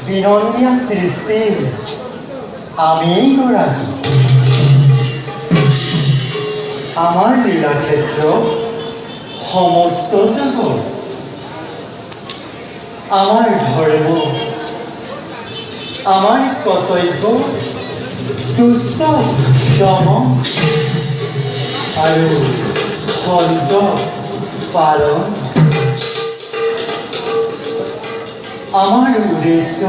বিনন্দীয়া সৃষ্টিৰ আমিয়েই গৰাকী। আমাৰ লীলাক্ষেত্ৰ সমস্ত জগত, আমাৰ ধৰ্ম, আমাৰ কৰ্তব্য দুষ্ট দমন আৰু সন্ত পালন। আমাৰ উদ্দেশ্য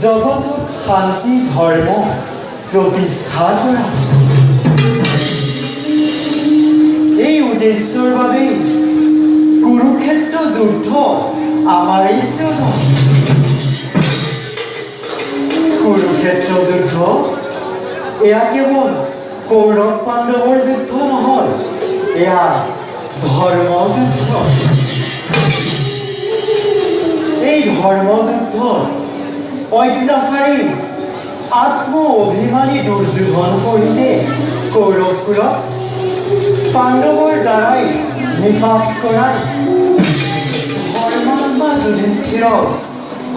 জগতত শান্তি ধৰ্ম প্ৰতিষ্ঠা কৰা। এই উদ্দেশ্যৰ বাবে কুৰুক্ষেত্ৰ যুদ্ধ আমাৰেই চৰণ। কুৰুক্ষেত্ৰ যুদ্ধ এয়া কেৱল কৌৰৱ পাণ্ডৱৰ যুদ্ধ নহয়, এয়া ধৰ্ম যুদ্ধ। এই ধৰ্ম যুদ্ধত অত্যাচাৰী আত্ম অভিমানী দুৰ্যোধন সৈতে কৌৰৱকুলক পাণ্ডৱৰ দ্বাৰাই নিপাত কৰাই ধৰ্মাত্মা যুধিষ্ঠিৰক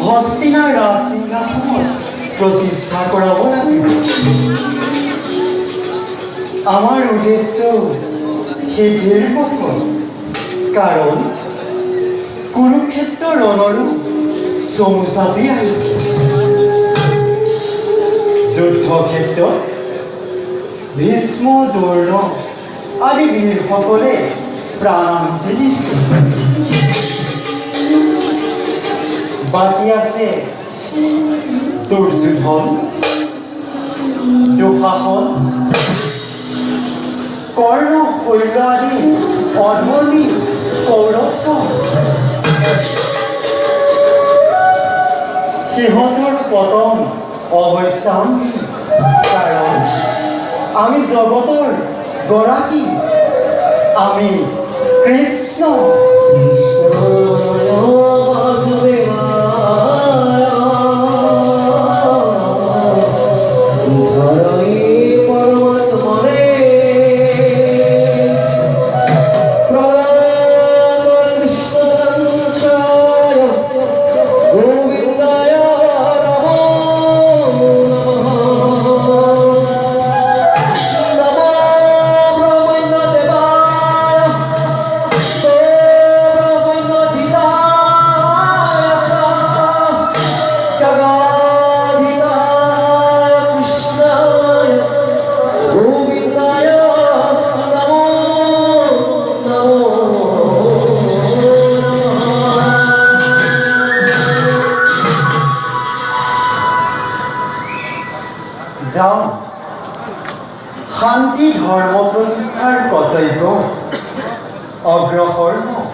হস্তিনাৰ ৰাজসিংহাসনত প্ৰতিষ্ঠা কৰাব লাগিব। আমাৰ উদ্দেশ্য সিদ্ধিৰ পথত, কাৰণ কুৰুক্ষেত্ৰ ৰণৰো চমু চাপি আহিছে। যুদ্ধক্ষেত্ৰত ভীষ্ম দ্ৰোণ আদি বীৰসকলে প্ৰাণাহুতি দিছে। বাকী আছে দুৰ্যোধন, দুঃশাসন, কৰ্ণ, শৈল আদি অধৰ্মী কৌৰৱ। সিহঁতৰ পতন অৱশ্যাম্ভী, কাৰণ আমি জগতৰ গৰাকী, আমি কৃষ্ণ। যাওঁ, শান্তি ধৰ্ম প্ৰতিষ্ঠাৰ কৰ্তব্য অগ্ৰসৰ হওঁ।